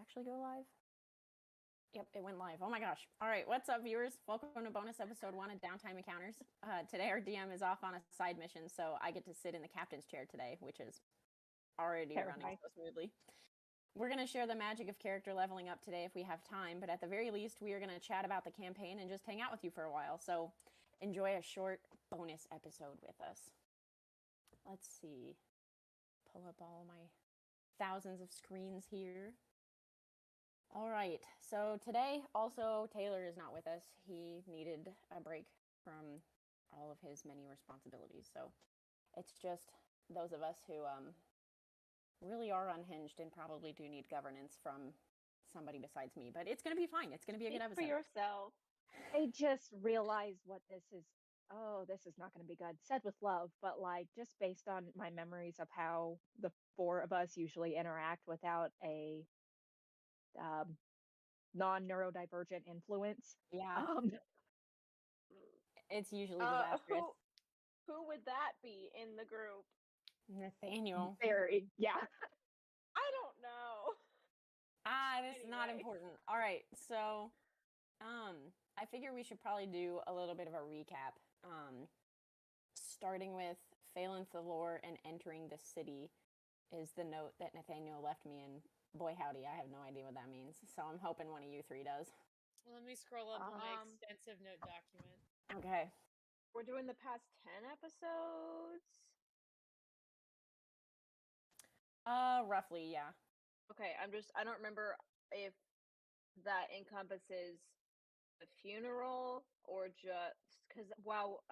actually go live? Yep, it went live. Oh my gosh. All right, what's up, viewers? Welcome to bonus episode 1 of Downtime Encounters. Today our DM is off on a side mission, so I get to sit in the captain's chair today, which is already running so smoothly. We're going to share the magic of character leveling up today if we have time, but at the very least, we are going to chat about the campaign and just hang out with you for a while. So enjoy a short bonus episode with us. Let's see. Pull up all my thousands of screens here. All right, so today also Taylor is not with us. He needed a break from all of his many responsibilities. So it's just those of us who really are unhinged and probably do need governance from somebody besides me. But it's going to be fine. It's going to be a good episode. For yourself. I just realized what this is. Oh, this is not going to be good. Said with love, but like just based on my memories of how the four of us usually interact without a non-neurodivergent influence. Yeah. It's usually disastrous. Who would that be in the group? Nathaniel. Yeah. I don't know. This is not important. All right, so I figure we should probably do a little bit of a recap. Starting with Phelan Thalor and entering the city is the note that Nathaniel left me, and boy howdy, I have no idea what that means. So I'm hoping one of you three does. Let me scroll up my extensive note document. Okay. We're doing the past 10 episodes? Roughly, yeah. Okay, I don't remember if that encompasses the funeral or just because while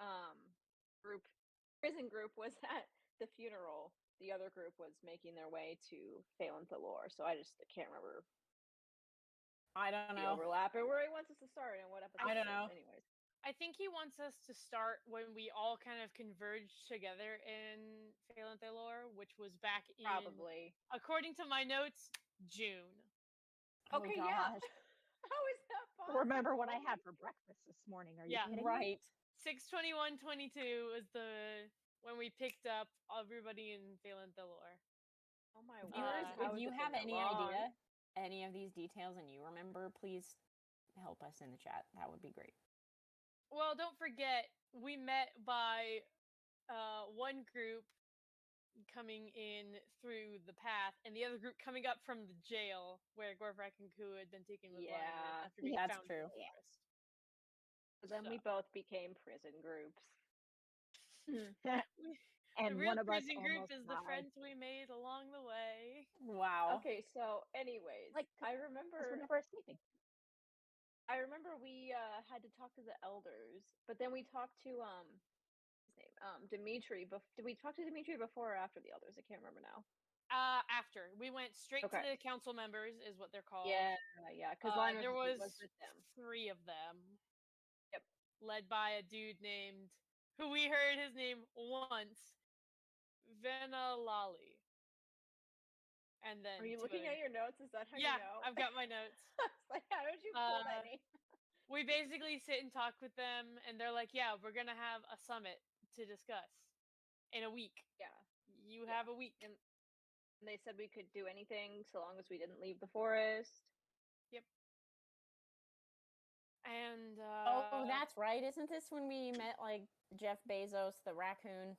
prison group was at the funeral, the other group was making their way to Phelan Thalor, so I can't remember. I don't know. The overlap or where he wants us to start and what episode. I don't know. Anyways, I think he wants us to start when we all kind of converged together in Phelan Thalor, which was back in, probably, according to my notes, June. Okay, yeah. How is that possible? Remember what I had for breakfast this morning? Are you kidding me? 6/21/22 was when we picked up everybody in Phelan Thalor. Oh my viewers, if you have any idea any of these details and you remember, please help us in the chat. That would be great. Well, don't forget, we met by one group coming in through the path, and the other group coming up from the jail where Gorfrak and Ku had been taken with after being found in the forest. So then we both became prison groups. And the real one of us prison group is died. the friends we made along the way. Wow. Okay, so anyways, I remember sleeping. I remember we had to talk to the elders, but then we talked to his name, Dimitri. Did we talk to Dimitri before or after the elders? I can't remember now. After. We went straight to the council members, is what they're called. Yeah, because there was with them. 3 of them. Yep. Led by a dude named, who we heard his name once, Venalali. And then are you looking at your notes? Is that how you know? Yeah, I've got my notes. Like, how did you pull that name? We basically sit and talk with them, and they're like, "Yeah, we're gonna have a summit to discuss in a week. Yeah, you have a week." And they said we could do anything so long as we didn't leave the forest. Yep. And oh, that's right. Isn't this when we met like Jeff Bezos, the raccoon?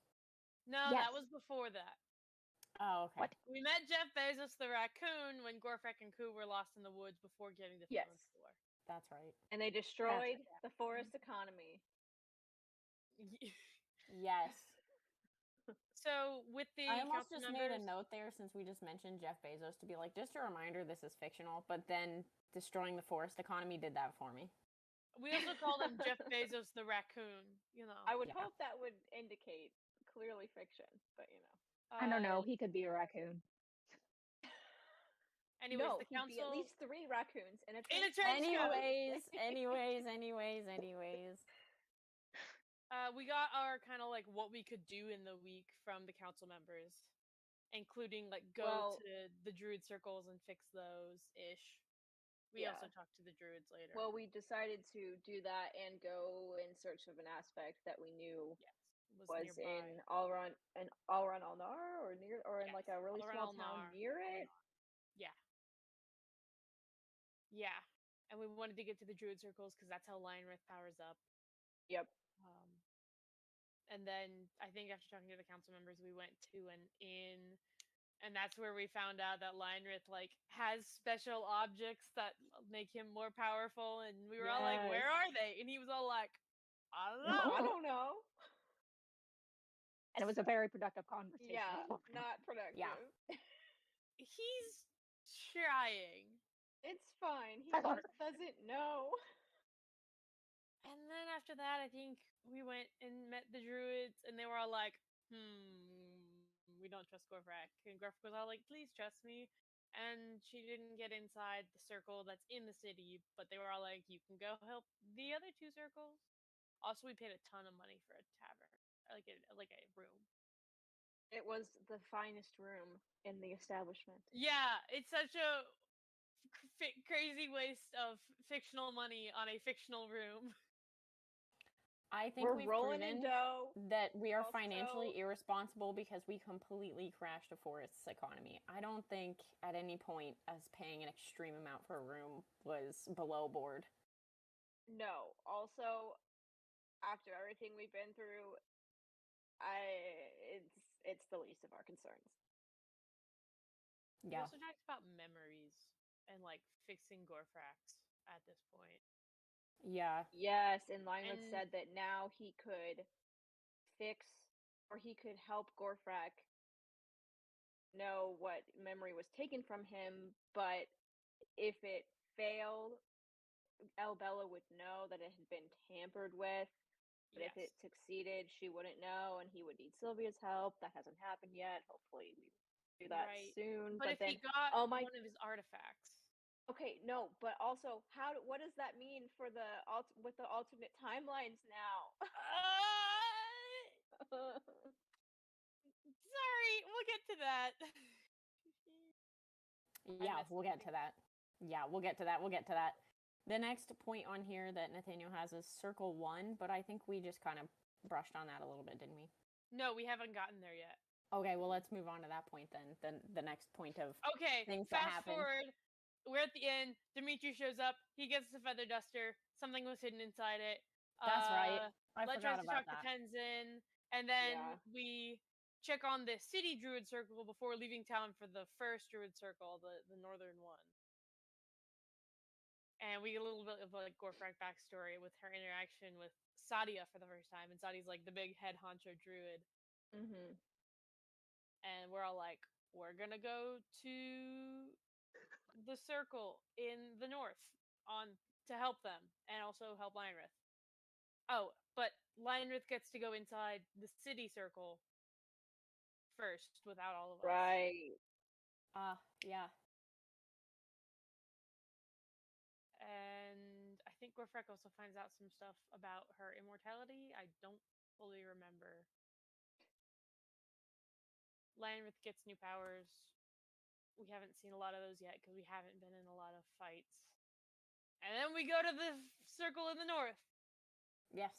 No, that was before that. Oh, okay. What? We met Jeff Bezos, the raccoon, when Gorfrak and Ku were lost in the woods before getting to Phelan Thalor. That's right. And they destroyed the forest economy. Yes. So with the I almost just made a note there, since we just mentioned Jeff Bezos, to be like, just a reminder, this is fictional. But then destroying the forest economy did that for me. We also called him Jeff Bezos the raccoon. You know, I would hope that would indicate clearly fiction, but you know. I don't know. He could be a raccoon. Anyways, no, the council be at least 3 raccoons in a trench coat. Anyways. We got our kind of like what we could do in the week from the council members, including like go to the druid circles and fix those ish. We also talked to the druids later. Well, we decided to do that and go in search of an aspect that we knew was in Alran Alnar or near, or in like a really small town near it. Yeah. Yeah, and we wanted to get to the druid circles because that's how Lionrith powers up. Yep. And then I think after talking to the council members, we went to an inn, and that's where we found out that Lionrith like has special objects that make him more powerful. And we were all like, Yes. "Where are they?" And he was all like, "I don't know." I don't know. And it was a very productive conversation. Yeah, not productive. Yeah. He's trying. It's fine. He just doesn't know. And then after that, I think we went and met the druids, and they were all like, we don't trust Gorfrak. And Gorfrak was all like, please trust me. And she didn't get inside the circle that's in the city, but they were all like, you can go help the other two circles. Also, we paid a ton of money for a tavern, like a room. It was the finest room in the establishment. Yeah, it's such a crazy waste of fictional money on a fictional room. I think We're we've rolling in proven dough. that we are Also- financially irresponsible because we completely crashed a forest's economy. I don't think at any point us paying an extreme amount for a room was below board. No. Also, after everything we've been through, it's the least of our concerns. We Yeah. also talked about memories and like fixing Gorfrax at this point. Yeah. Yes, and Lionwood And- said that now he could fix or he could help Gorfrak know what memory was taken from him, but if it failed, Elbella would know that it had been tampered with. But if it succeeded, she wouldn't know, and he would need Sylvia's help. That hasn't happened yet. Hopefully, we do that Right. soon. But if then, he got oh my, one of his artifacts, okay, no. But also, what does that mean for with the alternate timelines now? sorry, we'll get to that. Yeah, missed we'll get to that. Yeah, we'll get to that. We'll get to that. The next point on here that Nathaniel has is Circle 1, but I think we just kind of brushed on that a little bit, didn't we? No, we haven't gotten there yet. Okay, well, let's move on to that point then. The next point of Okay, things that fast happen. forward. We're at the inn. Dimitri shows up. He gets the feather duster. Something was hidden inside it. That's right. I Let forgot tries to about talk to that. Tenzin, and then Yeah. we check on the city druid circle before leaving town for the first druid circle, the northern one. And we get a little bit of like Gorfrak backstory with her interaction with Sadia for the first time, and Sadia's like the big head honcho druid, Mm-hmm. and we're all like, we're gonna go to the circle in the north to help them and also help Lionrith. Oh, but Lionrith gets to go inside the city circle first without all of us. Right. Yeah. And I think Gorfrak also finds out some stuff about her immortality. I don't fully remember. Lionrith gets new powers. We haven't seen a lot of those yet because we haven't been in a lot of fights. And then we go to the circle in the north. Yes.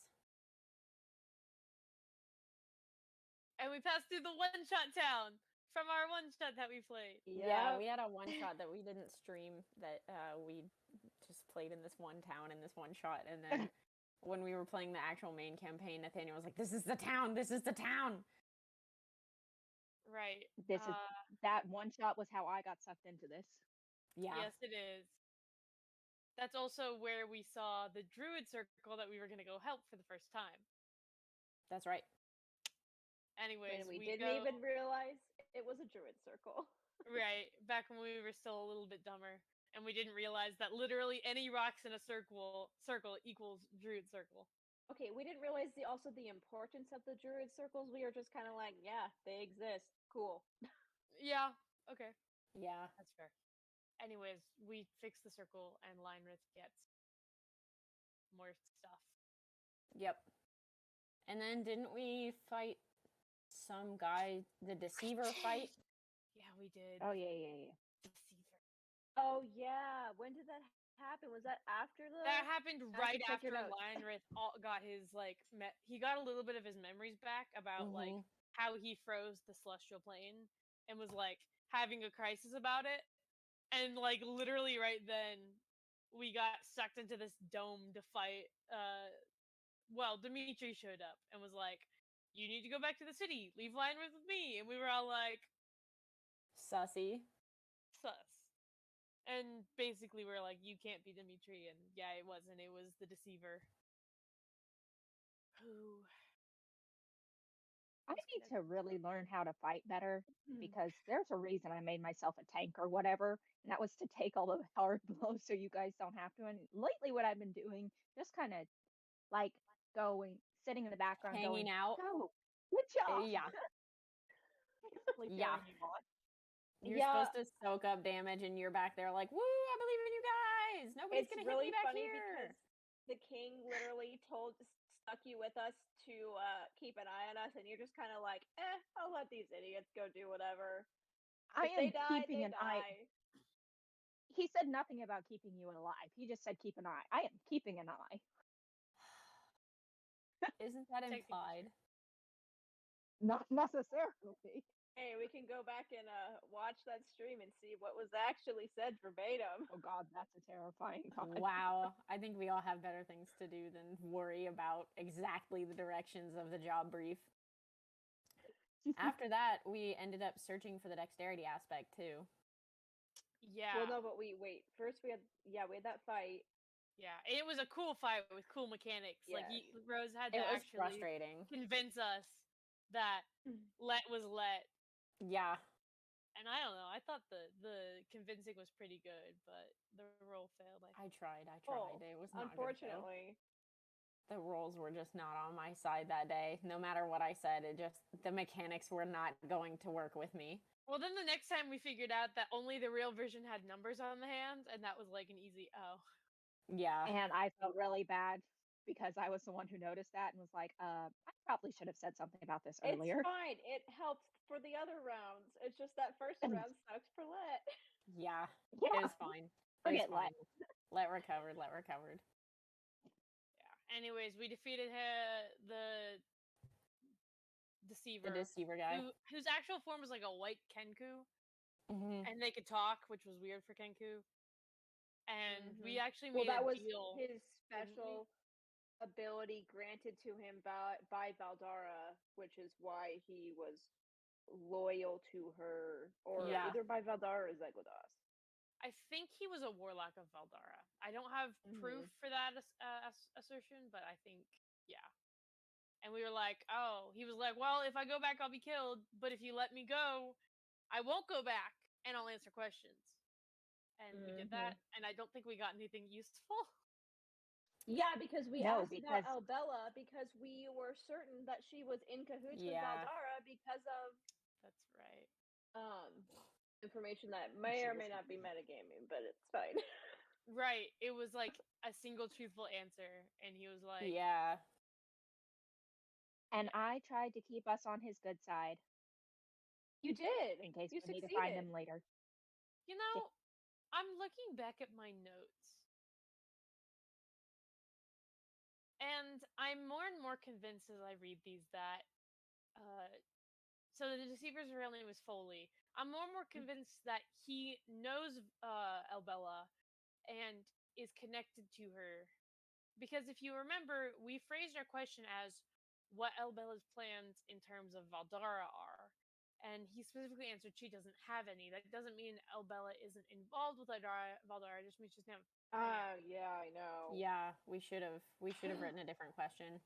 And we pass through the one-shot town from our one-shot that we played. Yeah, we had a one shot that we didn't stream that we just played in this one town in this one shot, and then when we were playing the actual main campaign, Nathaniel was like, "This is the town. This is the town." Right. This is that one shot was how I got sucked into this. Yeah. Yes, it is. That's also where we saw the druid circle that we were going to go help for the first time. That's right. Anyways, And we didn't even realize it was a druid circle. Right, back when we were still a little bit dumber, and we didn't realize that literally any rocks in a circle equals druid circle. Okay, we didn't realize also the importance of the druid circles. We were just kind of like, yeah, they exist. Cool. Yeah, okay. Yeah. That's fair. Anyways, we fix the circle, and Lionrith gets more stuff. Yep. And then didn't we fight some guy, the Deceiver fight? Yeah, we did. Oh yeah. Deceiver. Oh yeah, when did that happen? Was that after the? That happened right check after your notes. Lionrith got his he got a little bit of his memories back about like how he froze the celestial plane and was like having a crisis about it, and like literally right then we got sucked into this dome to fight. Well, Dimitri showed up and was like, "You need to go back to the city. Leave Lion with me." And we were all like, Sussy. "Sus." And basically, we are like, "You can't be Dimitri." And yeah, it wasn't. It was the deceiver. Who? I need to really learn how to fight better because there's a reason I made myself a tank or whatever, and that was to take all the hard blows so you guys don't have to. And lately, what I've been doing, just kind of like going, sitting in the background, Hanging going, out. "Go, good job." Yeah. Really Yeah. cheering you on. You're Yeah. supposed to soak up damage, and you're back there like, "Woo! I believe in you guys. Nobody's It's gonna hit really me back funny here." because the king literally stuck you with us to keep an eye on us, and you're just kind of like, I'll let these idiots go do whatever. I If they am die, keeping they an eye. die. He said nothing about keeping you alive. He just said keep an eye. I am keeping an eye. Isn't that Take the implied? Not necessarily. Hey, we can go back and watch that stream and see what was actually said verbatim. Oh God, that's a terrifying thought. Wow. I think we all have better things to do than worry about exactly the directions of the job brief. After that, we ended up searching for the dexterity aspect too. Yeah. Well, no, but wait. First, we had that fight. Yeah, it was a cool fight with cool mechanics. Like Rose had to It was actually frustrating. convince us that let was let. Yeah. And I don't know. I thought the convincing was pretty good, but the roll failed. I tried. Oh, It was not unfortunately. Good, the rolls were just not on my side that day. No matter what I said, the mechanics were not going to work with me. Well, then the next time we figured out that only the real version had numbers on the hands, and that was like an easy oh. Yeah. And I felt really bad because I was the one who noticed that and was like, I probably should have said something about this earlier. It's fine. It helped for the other rounds. It's just that first round sucks for let. Yeah. Yeah. It was fine. Forget let. Let recovered. Yeah. Anyways, we defeated the deceiver. The deceiver guy. Whose actual form was like a white Kenku. Mm-hmm. And they could talk, which was weird for Kenku. And we actually made that a was deal. His special ability granted to him by Valdara, which is why he was loyal to her, or either by Valdara or Zegodas. I think he was a warlock of Valdara. I don't have proof for that assertion, but I think, yeah. And we were like, oh, he was like, well, if I go back, I'll be killed. But if you let me go, I won't go back and I'll answer questions. And we did that. And I don't think we got anything useful. Yeah, because we asked about Albella because we were certain that she was in cahoots with Valdara because of that's right. Information that may or may not be metagaming, but it's fine. Right. It was like a single truthful answer, and he was like, yeah. And I tried to keep us on his good side. You did. In case you we need to find him later. You know, I'm looking back at my notes. And I'm more and more convinced as I read these that so the deceiver's real name was Foley. I'm more and more convinced that he knows Albella and is connected to her. Because if you remember, we phrased our question as what Albella's plans in terms of Valdara are. And he specifically answered she doesn't have any. That doesn't mean Albella isn't involved with Valdara. It just means she doesn't have plans. Yeah, I know. Yeah, we should have written a different question.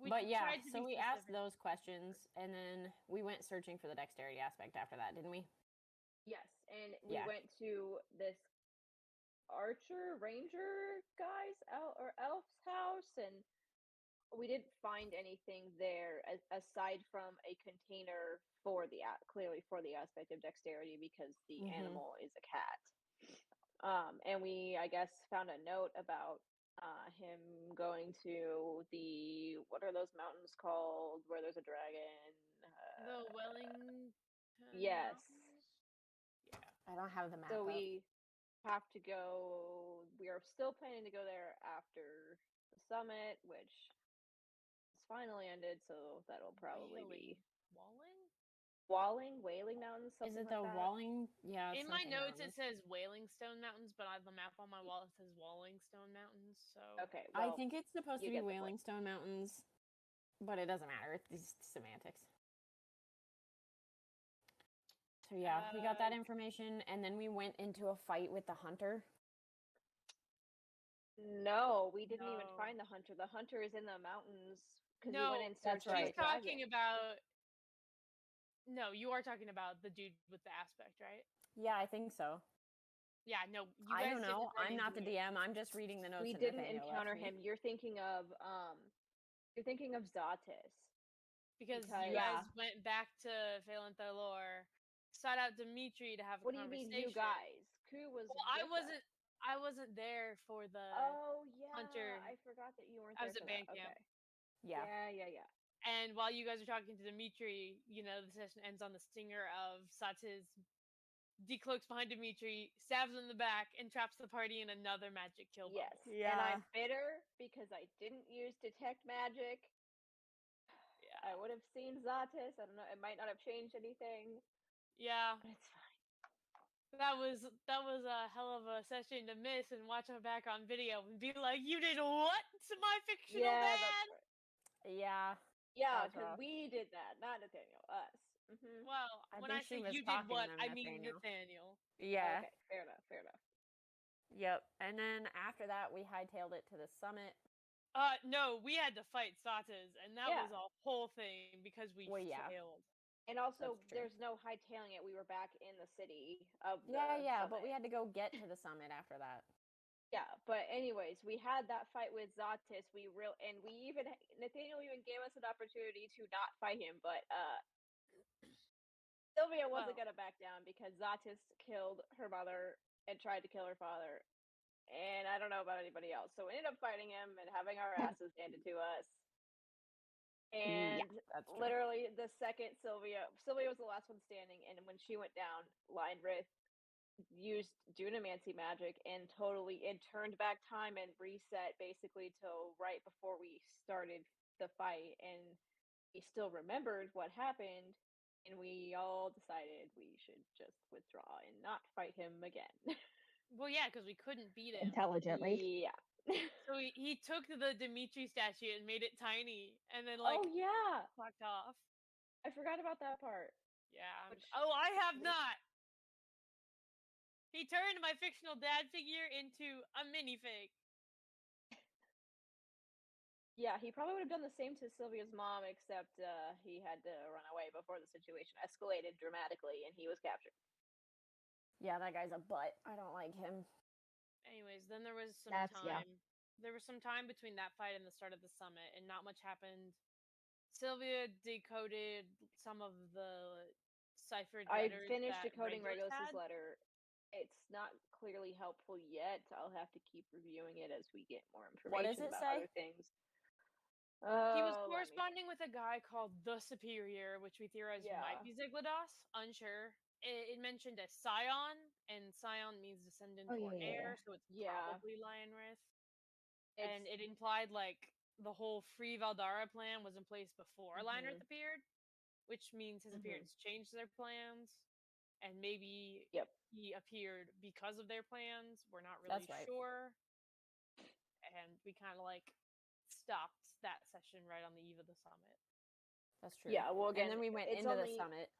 But yeah, so we asked those questions, and then we went searching for the dexterity aspect after that, didn't we? Yes, and we went to this ranger guy's elf's house, and we didn't find anything there aside from a container clearly for the aspect of dexterity because the animal is a cat. And we, I guess, found a note about him going to what are those mountains called where there's a dragon? The Wellington Yes. Mountains? Yeah. I don't have the map. So we have to go. We are still planning to go there after the summit, which is finally ended. So that'll probably be Wallen? Wailing Mountains, Is something it like the that. Walling? Yeah. In my something notes, around it says Wailing Stone Mountains, but on the map on my wall, it says Walling Stone Mountains. So Okay, there. I well, think it's supposed you to be get the point. Wailing Stone Mountains, but it doesn't matter. It's semantics. So yeah, we got that information, and then we went into a fight with the hunter. No, we didn't even No. find the hunter. The hunter is in the mountains because we No, went in that's search of right. the she's talking dragon. about. No, you are talking about the dude with the aspect, right? Yeah, I think so. Yeah, no, you I guys don't know. didn't run I'm not the into it. DM. I'm just reading the notes. We that didn't Nathaniel encounter left me. him. You're thinking of Zatis. Because Because- you Yeah. guys went back to Phelan Thalor, sought out Dimitri to have a What do you conversation. mean, you guys? Ku was. Well, I wasn't there for the. Oh yeah, Hunter. I forgot that you weren't I there was at for that. band camp. Okay. Yeah. Yeah. And while you guys are talking to Dimitri, the session ends on the stinger of Satis decloaks behind Dimitri, stabs him in the back, and traps the party in another magic kill bubble. Yes. Yeah. And I'm bitter because I didn't use detect magic. Yeah. I would have seen Zatis. I don't know. It might not have changed anything. Yeah. But it's fine. That was a hell of a session to miss and watch it back on video and be like, "You did what to my fictional Yeah, dad?" that's right. Yeah. Yeah, That's because rough. we did that, not Nathaniel. Us. Mm-hmm. Well, I when think I she say was you did talking what, of I mean Nathaniel. Nathaniel. Yeah. Okay, fair enough. Yep. And then after that, we hightailed it to the summit. No, we had to fight Satas, and that Yeah. was a whole thing because we Well, yeah. failed. And also, That's true. there's no hightailing it. We were back in the city of the Yeah, summit. but we had to go get to the summit after that. Yeah, but anyways, we had that fight with Zatis. Nathaniel even gave us an opportunity to not fight him, but Sylvia wasn't Well. gonna back down because Zatis killed her mother and tried to kill her father. And I don't know about anybody else. So we ended up fighting him and having our asses handed to us. And that's true. literally the second Sylvia was the last one standing, and when she went down, Lionrith used Dunamancy magic and turned back time and reset basically till right before we started the fight, and we still remembered what happened, and we all decided we should just withdraw and not fight him again. Well, yeah, because we couldn't beat him. Intelligently. Yeah. So he took the Dimitri statue and made it tiny, and then Oh yeah, fucked off. I forgot about that part. Yeah. Which- I have not. He turned my fictional dad figure into a minifig. Yeah, he probably would have done the same to Sylvia's mom, except he had to run away before the situation escalated dramatically and he was captured. Yeah, that guy's a butt. I don't like him. Anyways, then there was some That's- time. yeah. There was some time between that fight and the start of the summit, and not much happened. Sylvia decoded some of the ciphered I letters. finished that decoding Regulus Regulus's had. letter. It's not clearly helpful yet. I'll have to keep reviewing it as we get more information What does it about say? other things. He was let me- corresponding with a guy called the Superior, which we theorized might Yeah. be Ziglados. Unsure. It mentioned a scion, and scion means descendant Oh, or yeah. heir, so it's Yeah. probably Lionrith. It's, And it implied the whole Free Valdara plan was in place before Mhm. Lionrith appeared, which means his Mhm. appearance changed their plans, and maybe Yep. he appeared because of their plans. We're not really That's right. sure. And we kind of stopped that session right on the eve of the summit. That's true. yeah, well, again, and then we went it's into the only summit.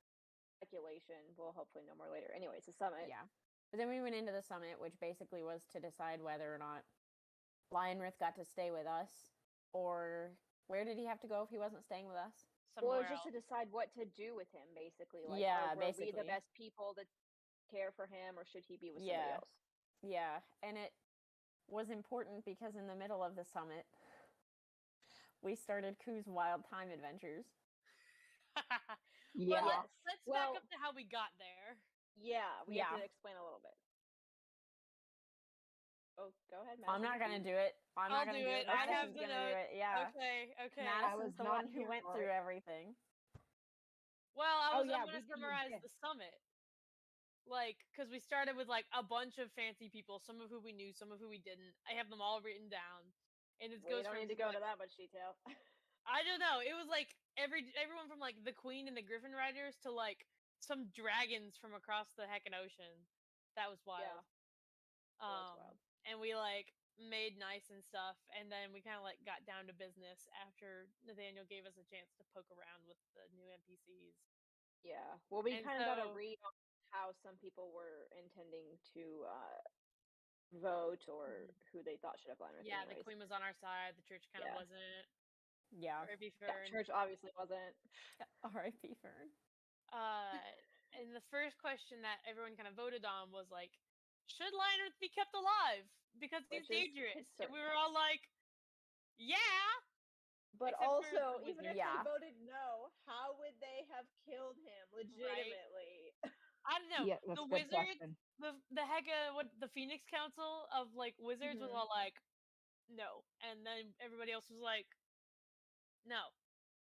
speculation. We'll hopefully know more later. Anyways, the summit. Yeah. But then we went into the summit, which basically was to decide whether or not Lionrith got to stay with us, or where did he have to go if he wasn't staying with us? Well, Somewhere it's just to else. decide what to do with him, basically. Like, Yeah, were we the basically. best people to care for him, or should he be with somebody Yeah. else? Yeah, and it was important because in the middle of the summit, we started Ku's Wild Time Adventures. Yeah. Well, let's back Well- up to how we got there. Yeah, we have Yeah. to explain a little bit. Oh, go ahead, I'm not Madison. gonna do it. I'm I'll not gonna do do it. it. I have Madison's the gonna note. do it. Yeah. Okay. Madison's was the not one who here went for through it. everything. Well, I Oh, was yeah, I'm we gonna didn't even summarize get- the summit. Because we started with a bunch of fancy people, some of who we knew, some of who we didn't. I have them all written down, and it We goes don't from need to go into that much detail. I don't know. It was everyone from like the Queen and the Griffin Riders to like some dragons from across the heckin' ocean. That was wild. was wild. And we like made nice and stuff, and then we kind of like got down to business after Nathaniel gave us a chance to poke around with the new NPCs. Yeah. Well, we And kind of got a so- read on how some people were intending to vote or who they thought should have line with. Yeah, the anyways. Queen was on our side. The church kind of Yeah. wasn't. Yeah. R.I.P. Yeah, Fern. church obviously wasn't. R.I.P. Fern. And the first question that everyone kind of voted on was like, should Lionel be kept alive because he's Which is dangerous? And certain. we were all like, yeah. But Except for also, the even wizard. if Yeah. they voted no, how would they have killed him legitimately? I don't know. Yeah, that's The a good wizards, question. the heck of what the Phoenix Council of like wizards was Mhm. all like, no, and then everybody else was like, no,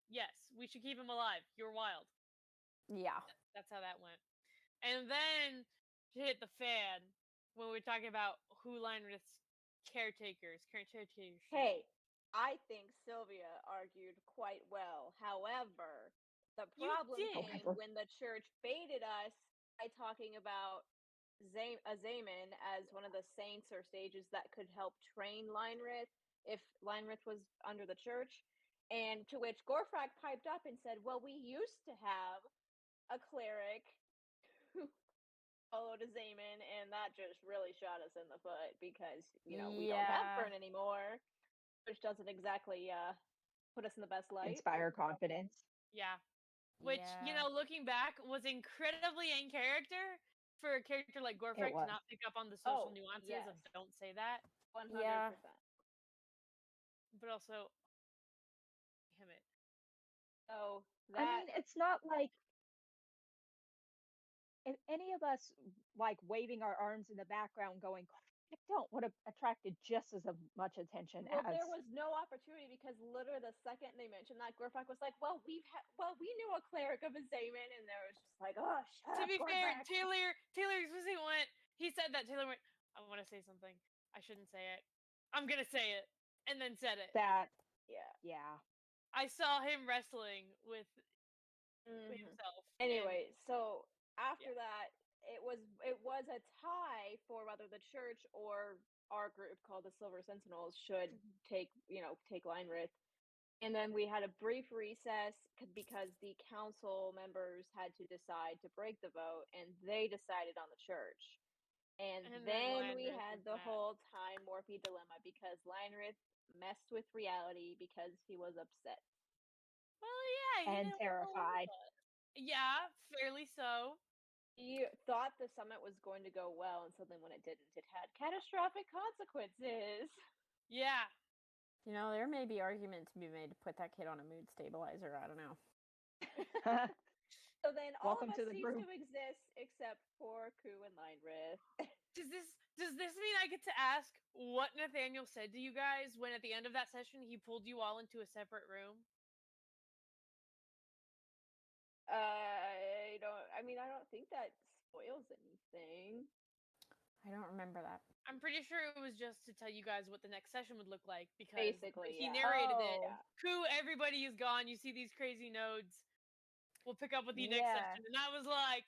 yes, we should keep him alive. You're wild. Yeah. That's how that went. And then to hit the fan when we were talking about who Lionrith's caretakers. Hey, I think Sylvia argued quite well. However, the You problem did. came when the church baited us by talking about Azaman as one of the saints or sages that could help train Lionrith if Lionrith was under the church. And to which Gorfrak piped up and said, well, we used to have a cleric who followed Azaman, and that just really shot us in the foot because, we don't have Yeah. Fern anymore, which doesn't exactly put us in the best light. Inspire confidence. Yeah. Which, Yeah. looking back, was incredibly in character for a character like Gorfrak to was. not pick up on the social Oh, nuances of yes. don't say that. 100%. Yeah. But also, damn it. So I that mean, it's not like if any of us like waving our arms in the background going, I don't would have attracted just as much attention well, as there was no opportunity because literally the second they mentioned that, Gorfrak was like, "Well, we knew a cleric of Azaman," and there was just like, "Oh, shut To up, be fair, Gorfrak." Taylor explicitly went, he said that, Taylor went, I want to say something. I shouldn't say it. I'm going to say it. And then said it. that. Yeah. Yeah. I saw him wrestling with Mhm. himself. Anyway, so after that, it was a tie for whether the church or our group called the Silver Sentinels should take Lionrith. And then we had a brief recess because the council members had to decide to break the vote, and they decided on the church. And then then we Lionrith had was the mad. whole Time Morphe dilemma because Lionrith messed with reality because he was upset. Well, yeah. He And did a little terrified. bit. Yeah, fairly so. He thought the summit was going to go well, and so then when it didn't, it had catastrophic consequences. Yeah. There may be argument to be made to put that kid on a mood stabilizer. I don't know. So then all Welcome of to us the cease group. to exist except for Ku and Lionrith. Does this mean I get to ask what Nathaniel said to you guys when at the end of that session he pulled you all into a separate room? I don't think that spoils anything. I don't remember that. I'm pretty sure it was just to tell you guys what the next session would look like because Basically, he yeah. narrated it. Oh. Yeah. Who everybody is gone. You see these crazy nodes. We'll pick up with you next Yeah. session. And I was like,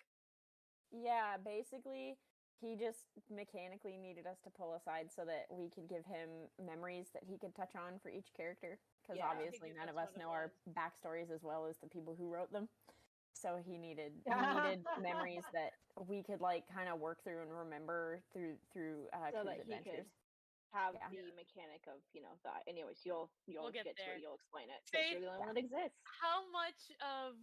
Yeah, basically, he just mechanically needed us to pull aside so that we could give him memories that he could touch on for each character. Because Yeah. obviously, none of That's us what it know our was. backstories as well as the people who wrote them. So he needed memories that we could kind of work through and remember through So Ku's that he adventures. could have Yeah. the mechanic of that. Anyways, you'll We'll get get to there. it. You'll explain it. Since Faith, you're the only one that exists. how much of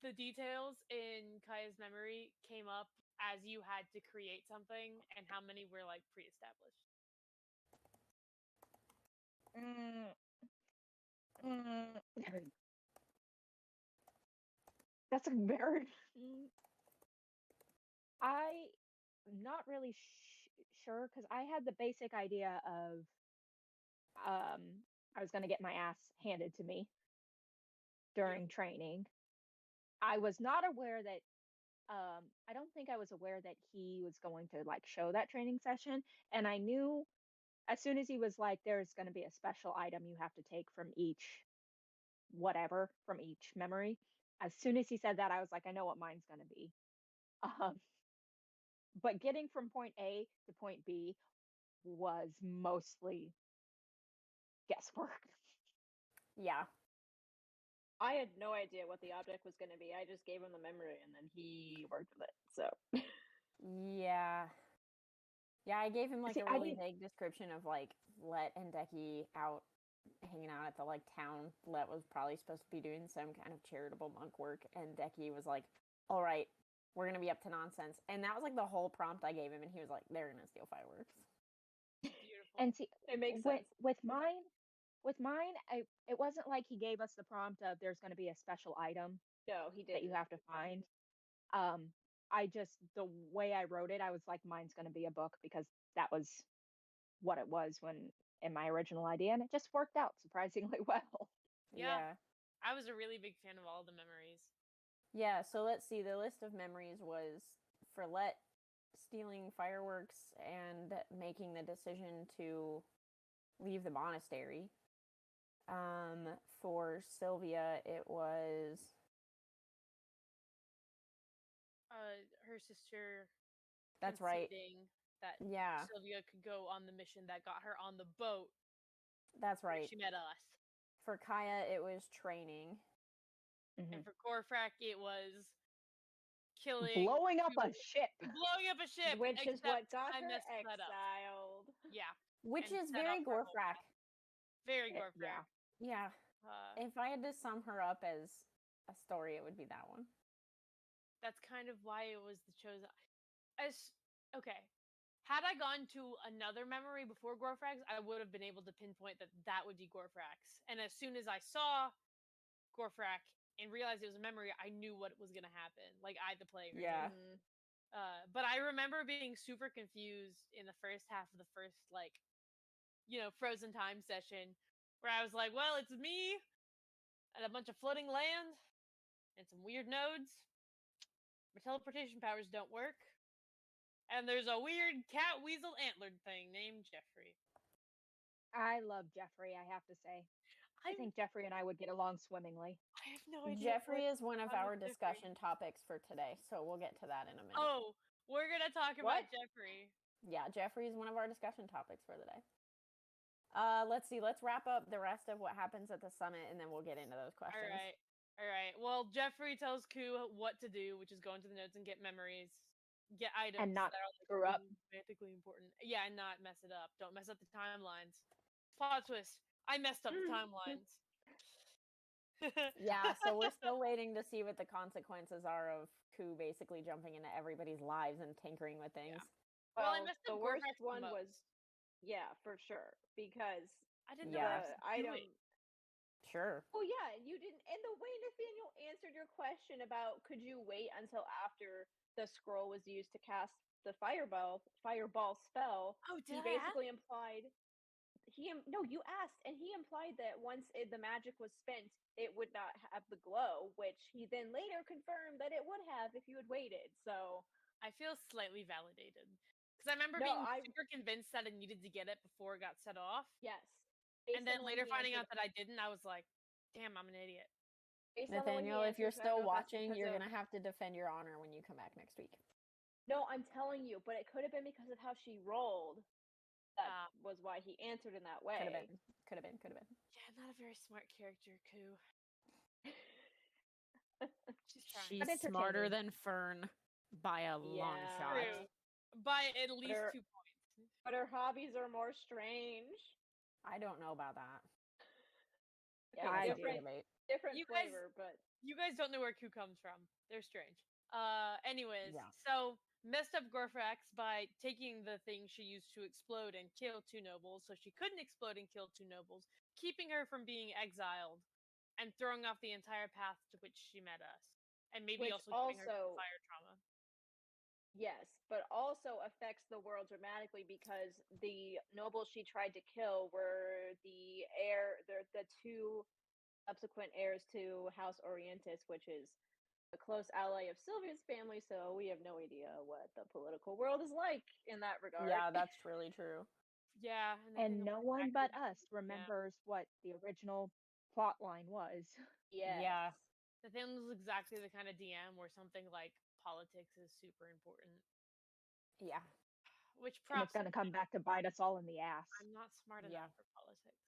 the details in Kaya's memory came up as you had to create something, and how many were like pre-established? That's a very. I'm not really sure because I had the basic idea of I was going to get my ass handed to me during training. I was not aware that I don't think I was aware that he was going to show that training session, and I knew as soon as he was like, there's going to be a special item you have to take from each whatever from each memory. As soon as he said that, I was like, I know what mine's going to be. Um, but getting from point A to point B was mostly guesswork. Yeah. I had no idea what the object was going to be. I just gave him the memory, and then he worked with it. So Yeah. Yeah, I gave him like See, a I really didn't. vague description of like Let and Decky out hanging out at the like town. Let was probably supposed to be doing some kind of charitable monk work, and Decky was like, "All right, we're gonna be up to nonsense." And that was like the whole prompt I gave him, and he was like, "They're gonna steal fireworks." Beautiful. And see, it makes with sense. with mine, it wasn't like he gave us the prompt of there's going to be a special item No, he that you didn't. have to find. Um, I just the way I wrote it, I was like, mine's going to be a book because that was what it was when in my original idea, and it just worked out surprisingly well. Yeah. Yeah. I was a really big fan of all the memories. Yeah, so let's see. The list of memories was for Let stealing fireworks and making the decision to leave the monastery. For Sylvia, it was Her sister that's right. conceding that Yeah, Sylvia could go on the mission that got her on the boat that's where right. she met us. For Kaya, it was training. And for Gorfrak, it was killing Blowing up a ship. blowing up a ship, Which is what except got I her messed that up. exiled. Yeah, Which and is set very off her whole Gorfrak. path. Very Yeah. Gorfrak. Yeah. If I had to sum her up as a story, it would be that one. That's kind of why it was the chosen. Okay, had I gone to another memory before Gorfrax, I would have been able to pinpoint that that would be Gorfrax. And as soon as I saw Gorfrak and realized it was a memory, I knew what was going to happen. Like I, the player, Yeah. Mhm. But I remember being super confused in the first half of the first, like, frozen time session, where I was like, well, it's me and a bunch of floating land and some weird nodes. My teleportation powers don't work. And there's a weird cat weasel antlered thing named Jeffrey. I love Jeffrey, I have to say. I think Jeffrey and I would get along swimmingly. I have no idea. Jeffrey is one of our discussion topics for today, so we'll get to that in a minute. Oh, we're going to talk about Jeffrey. Yeah, Jeffrey is one of our discussion topics for the day. Let's see. Let's wrap up the rest of what happens at the summit, and then we'll get into those questions. All right. Well, Jeffrey tells Ku what to do, which is go into the notes and get memories, get items And not that are screw up. romantically important. Yeah, and not mess it up. Don't mess up the timelines. Plot twist. I messed up the timelines. Yeah, so we're still waiting to see what the consequences are of Ku basically jumping into everybody's lives and tinkering with things. Yeah. Well, I messed up the worst Gorfrak's one promote. was, yeah, for sure, because I didn't the know I was item. doing. Sure. Oh yeah, you didn't. And the way Nathaniel answered your question about could you wait until after the scroll was used to cast the fireball spell, Oh, he did I basically implied no, you asked, and he implied that once the magic was spent, it would not have the glow, which he then later confirmed that it would have if you had waited. So I feel slightly validated because I remember No, being super convinced that I needed to get it before it got set off. Yes. And then later finding out that I didn't, I was like, damn, I'm an idiot. Nathaniel, if you're still watching, you're going to have to defend your honor when you come back next week. No, I'm telling you, but it could have been because of how she rolled. That was why he answered in that way. Could have been. Yeah, not a very smart character, Ku. She's smarter than Fern by a long shot. True. By at least 2 points. But her hobbies are more strange. I don't know about that. Yeah, I different flavor, but you guys don't know where Ku comes from. They're strange. Anyways, so messed up Gorfrax by taking the thing she used to explode and kill 2 nobles, so she couldn't explode and kill 2 nobles, keeping her from being exiled and throwing off the entire path to which she met us, and maybe also giving her some fire trauma. Yes, but also affects the world dramatically because the nobles she tried to kill were the 2 subsequent heirs to House Orientis, which is a close ally of Sylvia's family, so we have no idea what the political world is like in that regard. Yeah, that's really true. Yeah. And no one but us remembers what the original plot line was. Yes. Yeah. Nathaniel's exactly the kind of DM where something like politics is super important. Yeah. Which And it's props. going to come back to bite us all in the ass. I'm not smart Yeah. enough for politics.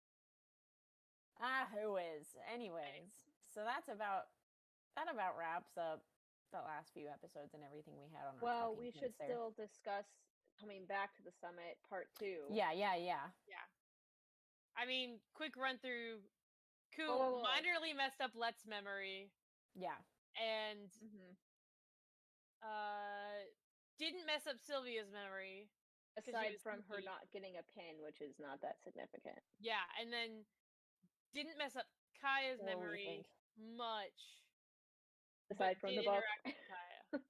Who is? Anyways, so that about wraps up the last few episodes and everything we had on our Well, talking we points should there. still discuss coming back to the summit part 2. Yeah. Yeah. I mean, quick run through. Ku Whoa. minorly messed up Let's memory Yeah. and Mhm. didn't mess up Sylvia's memory. 'cause she Aside was from her sneaky. not getting a pin, which is not that significant. Yeah, and then didn't mess up Kaya's What do we memory think? much. Aside but from did the book. interact with Kaya.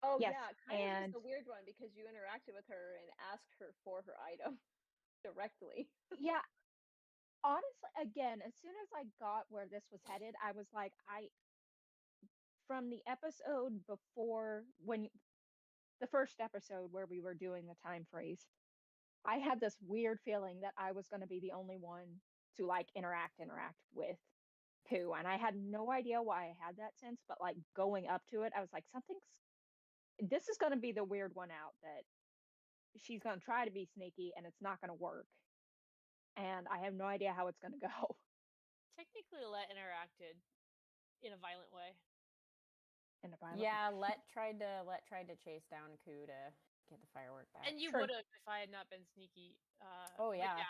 Oh Yes, yeah, Kaya's and just a weird one because you interacted with her and asked her for her item directly. yeah, honestly, again, as soon as I got where this was headed, I was like, from the episode before, the first episode where we were doing the time freeze, I had this weird feeling that I was going to be the only one to like interact with Pooh, and I had no idea why I had that sense, but like going up to it, I was like, this is going to be the weird one out, that she's going to try to be sneaky and it's not going to work, and I have no idea how it's going to go. Technically, Let interacted in a violent way. In a violent Yeah, Let tried to chase down Ku to get the firework back. And you True. would have if I had not been sneaky. Oh but yeah.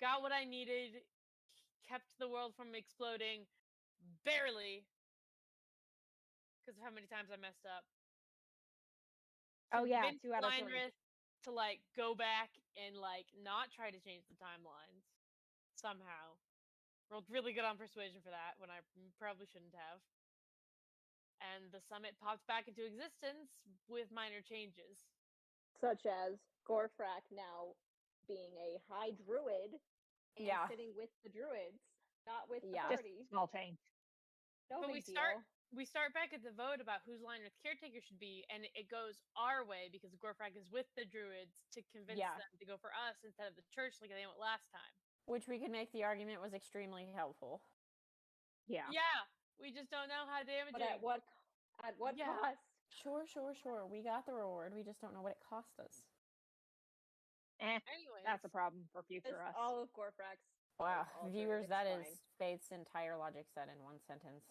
Got what I needed. Kept the world from exploding. Barely. Because of how many times I messed up. Oh yeah, Convinced 2 out of 3. Leinrith to like go back and like not try to change the timelines somehow. Rolled really good on persuasion for that when I probably shouldn't have. And the summit popped back into existence with minor changes. Such as Gorfrak now being a high druid and Yeah. sitting with the druids, not with the Yeah. Just party. small change. No But big we start back at the vote about whose Leinrith caretaker should be, and it goes our way because Gorfrak is with the druids to convince Yeah. them to go for us instead of the church like they went last time. Which we could make the argument was extremely helpful. Yeah. Yeah, we just don't know how damaging. But at what Yeah. cost? Sure. We got the reward. We just don't know what it cost us. Anyways, That's a problem for future It's us. all of Gorfrak's. Wow, alter, viewers, it's that is fine. Faith's entire logic set in one sentence.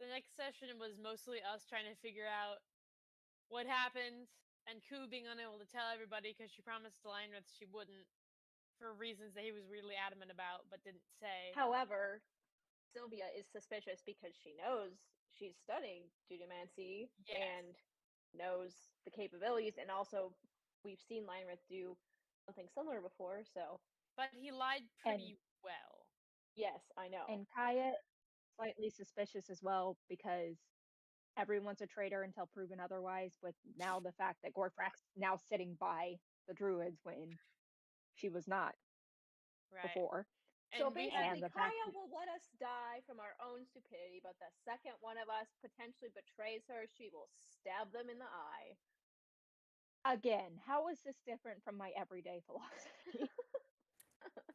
the next session was mostly us trying to figure out what happened, and Ku being unable to tell everybody because she promised Leinrith she wouldn't, for reasons that he was really adamant about but didn't say. However, Sylvia is suspicious because she knows she's studying Dudomancy Yes. and knows the capabilities, and also we've seen Leinrith do something similar before, so But he lied pretty well. yes, I know. And Kaya slightly suspicious as well because everyone's a traitor until proven otherwise. With now the fact that Gorfrak's now sitting by the druids when she was not Right. before. So And we basically, and the fact Kaya that- will let us die from our own stupidity, but the second one of us potentially betrays her, she will stab them in the eye. Again, how is this different from my everyday philosophy?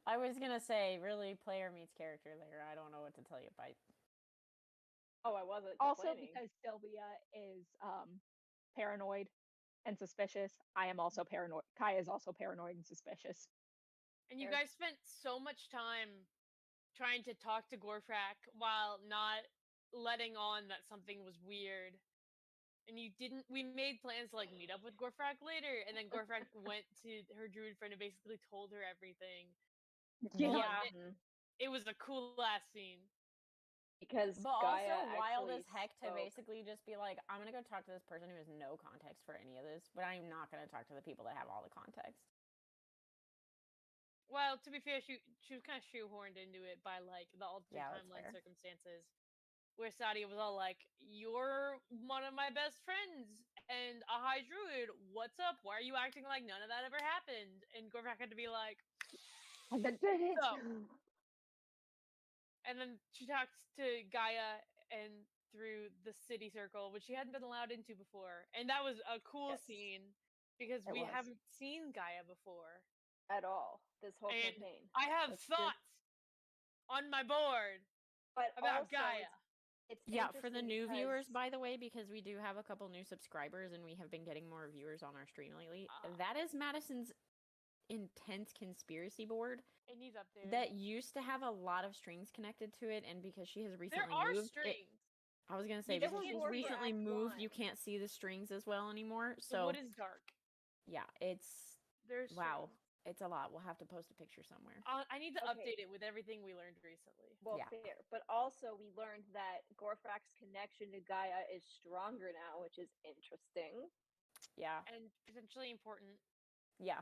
I was gonna say, really, player meets character there. I don't know what to tell you, Bite. Oh, I wasn't Also complaining. because Sylvia is paranoid and suspicious. I am also paranoid. Kaya is also paranoid and suspicious. And you Fair. guys spent so much time trying to talk to Gorfrak while not letting on that something was weird. And we made plans to like meet up with Gorfrak later, and then Gorfrak went to her druid friend and basically told her everything. Yeah. Mhm. It was a cool last scene. Because But Gaia also wild actually as heck to spoke. basically just be like, I'm gonna go talk to this person who has no context for any of this, but I'm not gonna talk to the people that have all the context. Well, to be fair, she was kind of shoehorned into it by like the alternate Yeah, that's timeline fair. circumstances, where Sadia was all like, "You're one of my best friends and a high druid. What's up? Why are you acting like none of that ever happened?" And Gorfrak had to be like, And then did it. So- and then she talked to Gaia and through the city circle, which she hadn't been allowed into before, and that was a cool Yes. scene because It we was. haven't seen Gaia before. At all this whole And campaign. I have That's true. thoughts. on my board But about also, Gaia. it's Yeah, for the interesting new viewers, because- by the way, because we do have a couple new subscribers and we have been getting more viewers on our stream lately. Ah. That is Madison's intense conspiracy board It needs updated. that used to have a lot of strings connected to it, and because she has there recently are moved, strings. I was gonna say just because need she's more for recently Act moved, you 1. can't see the strings as well anymore. The So wood is dark. yeah, it's There's wow, strings. it's a lot. We'll have to post a picture somewhere. I need to Okay. update it with everything we learned recently. Well, Yeah. fair. But also, we learned that Gorfrak's connection to Gaia is stronger now, which is interesting. Yeah, And potentially important. yeah,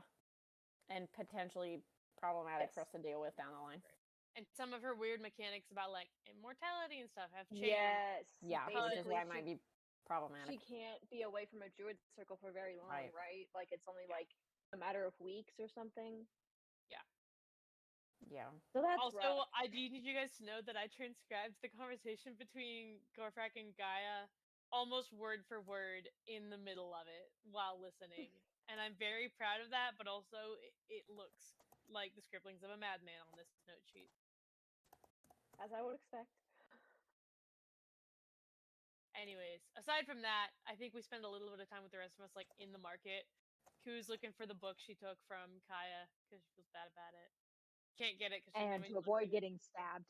and potentially problematic for Yes. us to deal with down the line. And some of her weird mechanics about like immortality and stuff have changed. Yes. Yeah, which is basically, why it might be problematic. she can't be away from a druid circle for very long, Right. right? Like it's only like a matter of weeks or something. Yeah. So that's Also, rough. I do need you guys to know that I transcribed the conversation between Gorfrak and Gaia almost word for word in the middle of it while listening. And I'm very proud of that, but also it looks like the scribblings of a madman on this note sheet. As I would expect. Anyways, aside from that, I think we spend a little bit of time with the rest of us, like in the market. Ku's looking for the book she took from Kaya because she feels bad about it. Can't get it because And to avoid getting stabbed.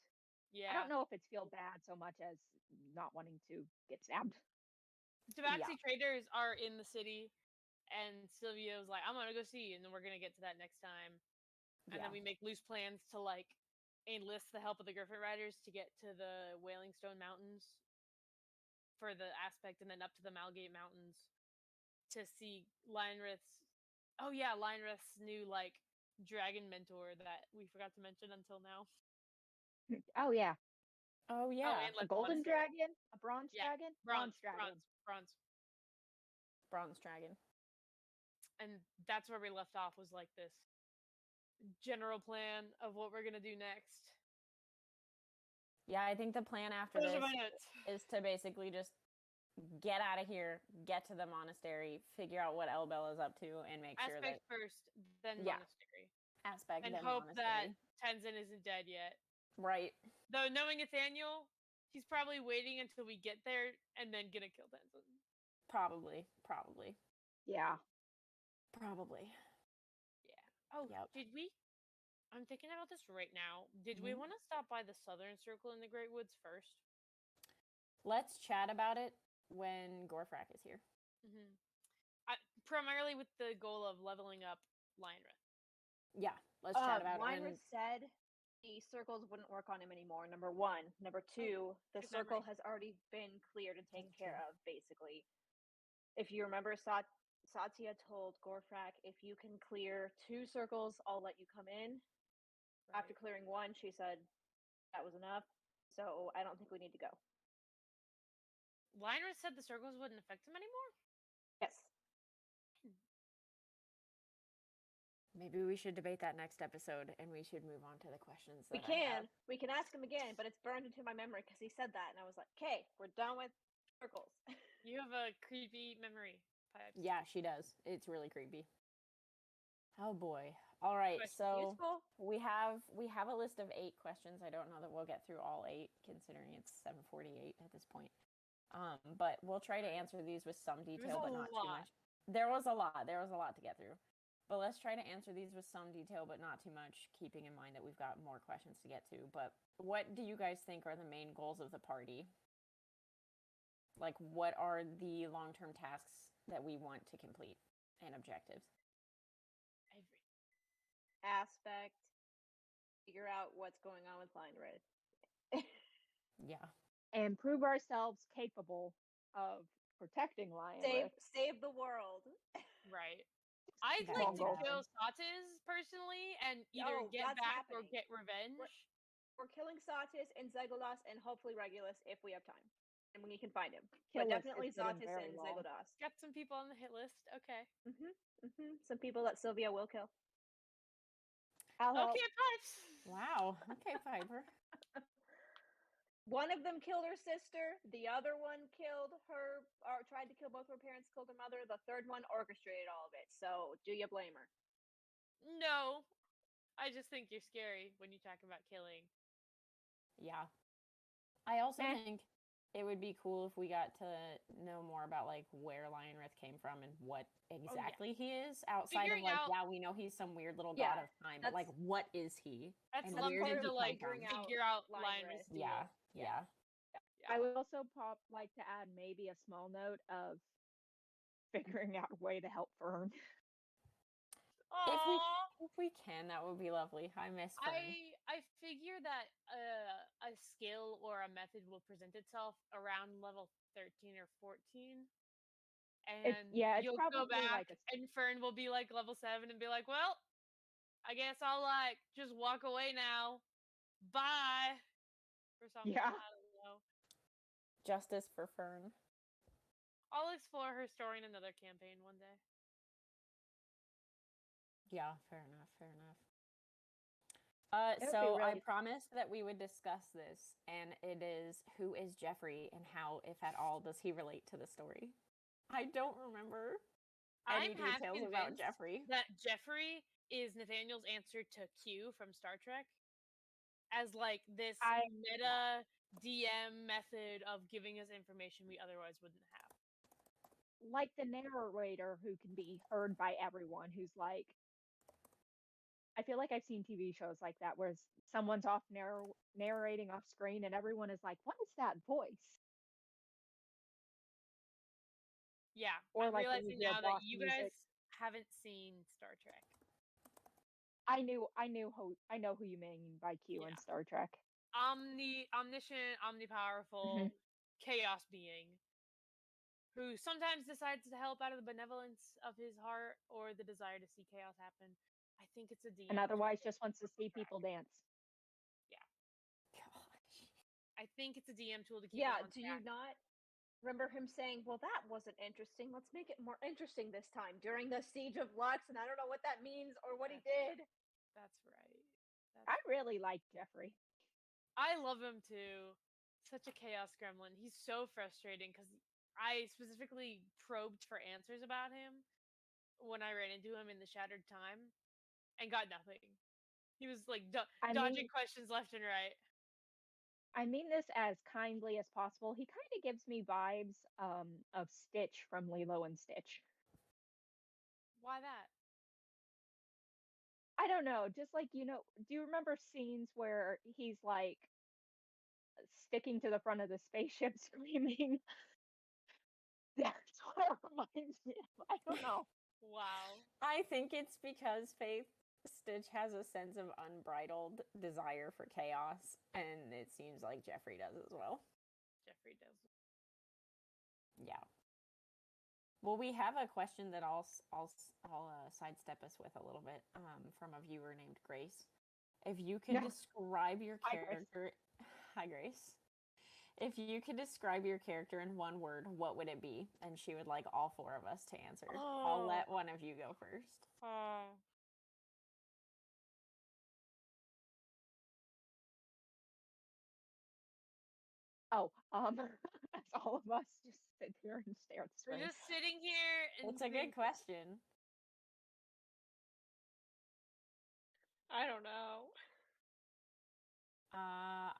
Yeah. I don't know if it's feel bad so much as not wanting to get stabbed. Tabaxi traders are in the city, and Sylvia was like, "I'm gonna go see," and then we're gonna get to that next time. And then we make loose plans to like enlist the help of the Griffin Riders to get to the Wailing Stone Mountains for the aspect, and then up to the Malgate Mountains to see Lionrith's. Oh yeah, Lionrith's new like dragon mentor that we forgot to mention until now. Oh yeah, Oh yeah. and a like golden monastery. dragon, a bronze Yeah, dragon, Bronze dragon. Bronze dragon. And that's where we left off, was like this general plan of what we're gonna do next. Yeah, I think the plan after Those this are my notes. is to basically just get out of here, get to the monastery, figure out what Elbel is up to, and make sure Aspect that first, then Yeah. monastery. aspect And then hope that monastery. Tenzin isn't dead yet. Right. Though knowing Nathaniel, he's probably waiting until we get there and then gonna kill Tenzin. Probably. Yeah. Yeah. Oh, Yep. did we? I'm thinking about this right now. Did we Mhm. want to stop by the Southern Circle in the Great Woods first? Let's chat about it when Gorfrak is here. Mm-hmm. Primarily with the goal of leveling up Lionrith. Yeah, let's chat about it. Lynra And said the circles wouldn't work on him anymore. Number one. Number two, the good circle memory. has already been cleared and taken Thank care you. of, basically. If you remember, Satya told Gorfrak, if you can clear 2 circles, I'll let you come in. After clearing 1, she said that was enough. So I don't think we need to go. Lionrith said the circles wouldn't affect him anymore? Yes. maybe we should debate that next episode, and we should move on to the questions. We that I have. can. We can ask him again, but it's burned into my memory because he said that, and I was like, okay, we're done with circles. You have a creepy memory. Pipes. Yeah, she does. It's really creepy. Oh boy. All right, so Useful. we have a list of 8 questions. I don't know that we'll get through all 8, considering it's 7:48 at this point. But we'll try to answer these with some detail, but not too much. There was a lot to get through. But let's try to answer these with some detail, but not too much, keeping in mind that we've got more questions to get to. But what do you guys think are the main goals of the party? Like, what are the long-term tasks that we want to complete and objectives? Aspect. Figure out what's going on with Lionrith. Yeah. And prove ourselves capable of protecting Lionrith. Save the world. Right. I'd That like won't to go kill Satis personally and either Oh, get that's back or happening. get revenge. We're killing Satis and Zegolas and hopefully Regulus if we have time. And when you can find him. Kill but list definitely is getting Satis very and long. Zegolas. Got some people on the hit list. Okay. Some people that Sylvia will kill. I'll help. Okay, Pipes. Wow. Okay, Piper. One of them killed her sister. The other one killed her, or tried to kill both her parents, killed her mother. The third one orchestrated all of it. So, do you blame her? No. I just think you're scary when you talk about killing. Yeah. I also Eh. think it would be cool if we got to know more about like where Lionrith came from and what exactly he is outside Figuring of like, out- yeah, we know he's some weird little Yeah, god of time, but like that's- what is he? That's And love where did part he of come like from? figuring out figure out Lionrith. Lionrith's deal. Yeah, yeah. I would also like to add maybe a small note of figuring out a way to help Fern. Aww. If we can, that would be lovely. I miss Fern. I figure that a skill or a method will present itself around level 13 or 14. And it's you'll probably go back like and Fern will be like level 7 and be like, well, I guess I'll like just walk away now. Bye. Or something. Yeah. I don't know. Justice for Fern. I'll explore her story in another campaign one day. Yeah, fair enough, fair enough. It would be So I really- promised that we would discuss this, and it is who is Jeffrey and how, if at all, does he relate to the story? I don't remember any I'm half details about convinced Jeffrey. that Jeffrey is Nathaniel's answer to Q from Star Trek, as like this meta DM method of giving us information we otherwise wouldn't have. Like the narrator who can be heard by everyone, who's like, I feel like I've seen TV shows like that where someone's off narrating off screen and everyone is like, what is that voice? Yeah, Or I'm like when realizing you hear now that boss you music. guys haven't seen Star Trek. I know who you mean by Q in Yeah. Star Trek. Omniscient, omnipowerful, chaos being who sometimes decides to help out of the benevolence of his heart or the desire to see chaos happen. I think it's a DM. And otherwise just wants to see people dance. Gosh. I think it's a DM tool to keep Yeah, us on do you track. not remember him saying, well, that wasn't interesting. Let's make it more interesting this time during the Siege of Lux, and I don't know what that means or what he did. That's right. I really like Jeffrey. I love him too. Such a chaos gremlin. He's so frustrating because I specifically probed for answers about him when I ran into him in the Shattered Time and got nothing. He was like dodging questions left and right. I mean this as kindly as possible. He kind of gives me vibes of Stitch from Lilo and Stitch. Why that? I don't know. Just like, do you remember scenes where he's like sticking to the front of the spaceship screaming? That's what it reminds me of. I don't know. Wow. I think it's because Stitch has a sense of unbridled desire for chaos, and it seems like Jeffrey does as well. Jeffrey does. Yeah. Well, we have a question that I'll sidestep us with a little bit from a viewer named Grace. If you could describe your character, hi Grace. If you could describe your character in one word, what would it be? And she would like all four of us to answer. I'll let one of you go first. As all of us just sit here and stare at the We're screen. just sitting here and It's a good question. I don't know.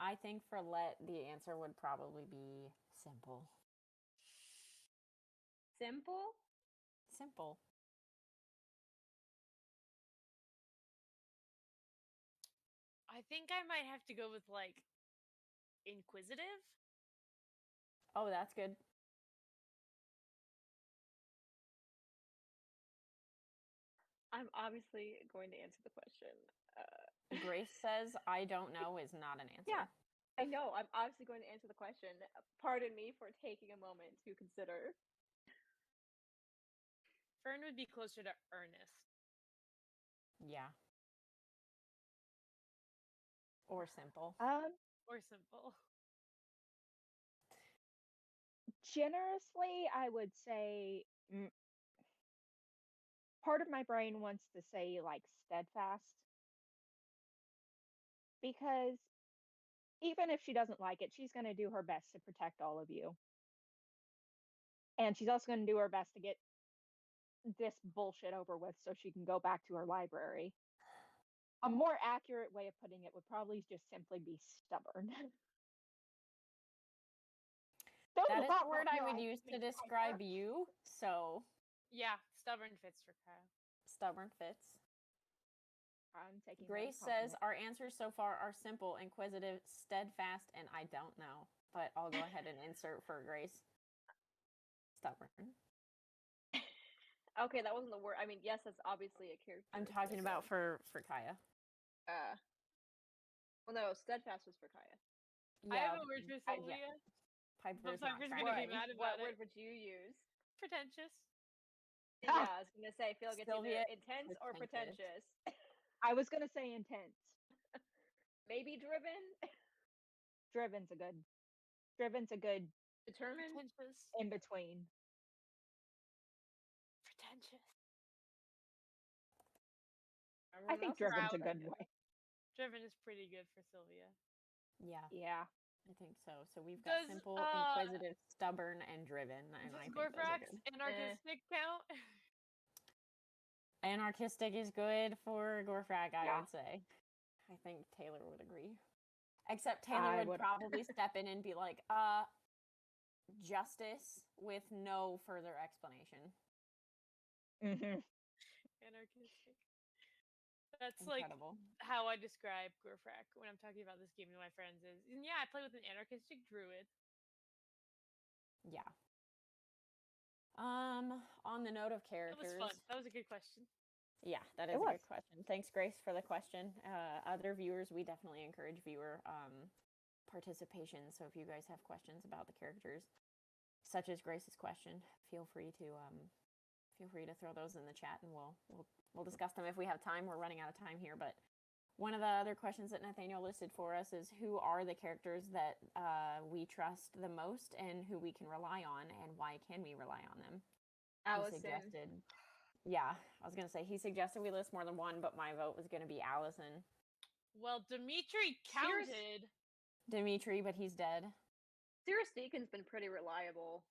I think for Let, the answer would probably be simple. Simple? Simple. I think I might have to go with like inquisitive. Oh, that's good. I'm obviously going to answer the question. Grace says, I don't know is not an answer. Yeah, I know. I'm obviously going to answer the question. Pardon me for taking a moment to consider. Fern would be closer to earnest. Yeah. Or simple. Or simple. Generously, I would say part of my brain wants to say like steadfast. Because even if she doesn't like it, she's going to do her best to protect all of you. And she's also going to do her best to get this bullshit over with so she can go back to her library. A more accurate way of putting it would probably just simply be stubborn. That is the word I would use to describe you, so Yeah, stubborn fits for Kyle. stubborn fits. I'm taking Grace says, our answers so far are simple, inquisitive, steadfast, and I don't know. But I'll go ahead and insert for Grace. Stubborn. Okay, that wasn't the word. I mean, yes, that's obviously a character. I'm talking about for Kaya. Well, no, steadfast was for Kaya. I have a word for Sylvia. Piper's Piper's not gonna trying. be mad What about word it. would you use? Pretentious. Yeah, I was gonna say, I feel like it's Sylvia, either intense or pretentious. I was gonna say intense. Maybe driven. Driven's a good Determined. Pretentious. in between. Pretentious. I think driven's a good way. Driven is pretty good for Sylvia. Yeah, Yeah. I think so. So we've got simple, inquisitive, stubborn, and driven. And I think those are good. Anarchistic count? Anarchistic is good for Gorfrak, I would say. I think Taylor would agree. Except Taylor would probably step in and be like, justice with no further explanation. Mm-hmm. Anarchistic. That's incredible. Like how I describe Gorfrak when I'm talking about this game to my friends is, and yeah, I play with an anarchistic druid. Yeah. On the note of characters. That was fun. That was a good question. Yeah, that is a good question. Thanks, Grace, for the question. Other viewers, we definitely encourage viewer participation. So if you guys have questions about the characters, such as Grace's question, feel free to throw those in the chat, and we'll discuss them if we have time. We're running out of time here, but one of the other questions that Nathaniel listed for us is, who are the characters that we trust the most and who we can rely on, and why can we rely on them? Allison. He suggested, yeah, I was going to say, he suggested we list more than one, but my vote was going to be Allison. Well, Dimitri counted. Dimitri, but he's dead. Cirrus Deacon's been pretty reliable.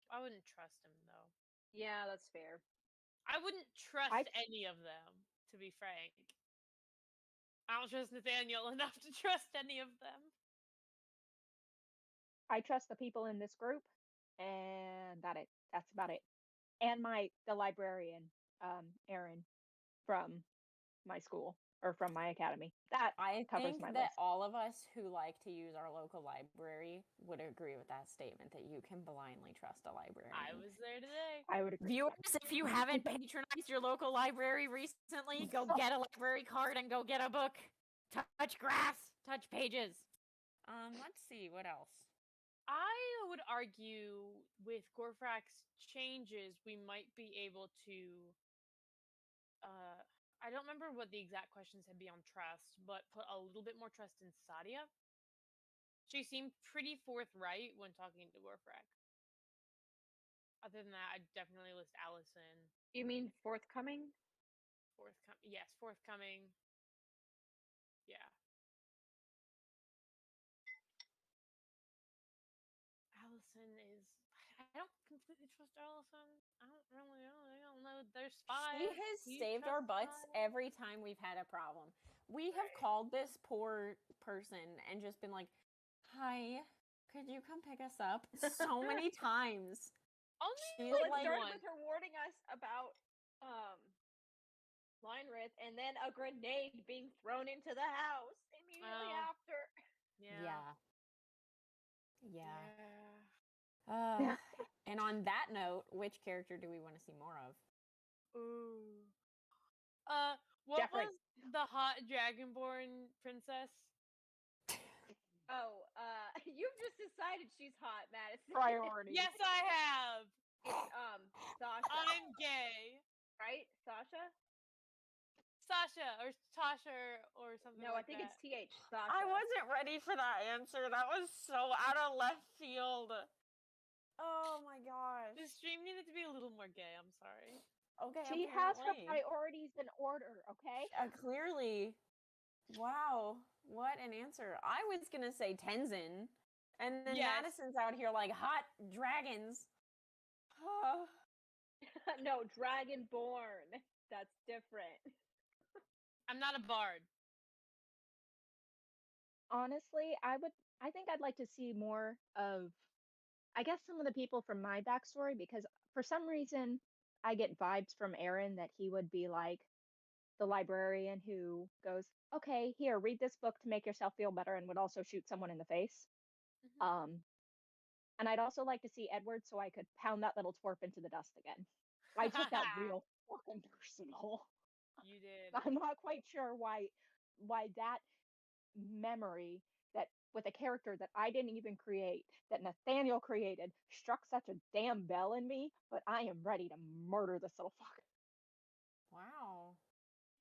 I wouldn't trust him, though. Yeah, that's fair. I wouldn't trust any of them, to be frank. I don't trust Nathaniel enough to trust any of them. I trust the people in this group, and that's about it. And the librarian, Erin, from my school or from my academy. That covers my list. I think that all of us who like to use our local library would agree with that statement, that you can blindly trust a librarian. I was there today. I would agree. Viewers, if you haven't patronized your local library recently, go get a library card and go get a book. Touch grass, touch pages. Let's see, what else? I would argue with Gorfrak's changes, we might be able to I don't remember what the exact questions had beyond trust, but put a little bit more trust in Sadia. She seemed pretty forthright when talking to Gorfrak. Other than that, I'd definitely list Allison. You mean forthcoming? Yes, forthcoming. Yeah. Allison is... I don't completely trust Allison. I don't know. There's five. She has saved our butts every time we've had a problem. We have called this poor person and just been like, hi, could you come pick us up? So many times. Only it started with her warning us about Leinrith, and then a grenade being thrown into the house immediately after. Yeah. Yeah. And on that note, which character do we want to see more of? Ooh. What was the hot Dragonborn princess? Oh, you've just decided she's hot, Madison. Priority. Yes, I have. It's Sasha. I'm gay. Right? Sasha or Tasha or something. No, like I think that. it's TH. Sasha. I wasn't ready for that answer. That was so out of left field. Oh my gosh. The stream needed to be a little more gay. I'm sorry. Okay. She has her priorities in order, okay? Clearly. Wow. What an answer. I was going to say Tenzin. And then Madison's out here like hot dragons. No, Dragonborn. That's different. I'm not a bard. honestly, I think I'd like to see more of, I guess, some of the people from my backstory, because for some reason I get vibes from Aaron that he would be like the librarian who goes, "Okay, here, read this book to make yourself feel better," and would also shoot someone in the face. Mhm. And I'd also like to see Edward so I could pound that little twerp into the dust again. I took that real fucking personal. You did. I'm not quite sure why that memory, that with a character that I didn't even create, that Nathaniel created, struck such a damn bell in me, but I am ready to murder this little fucker. Wow.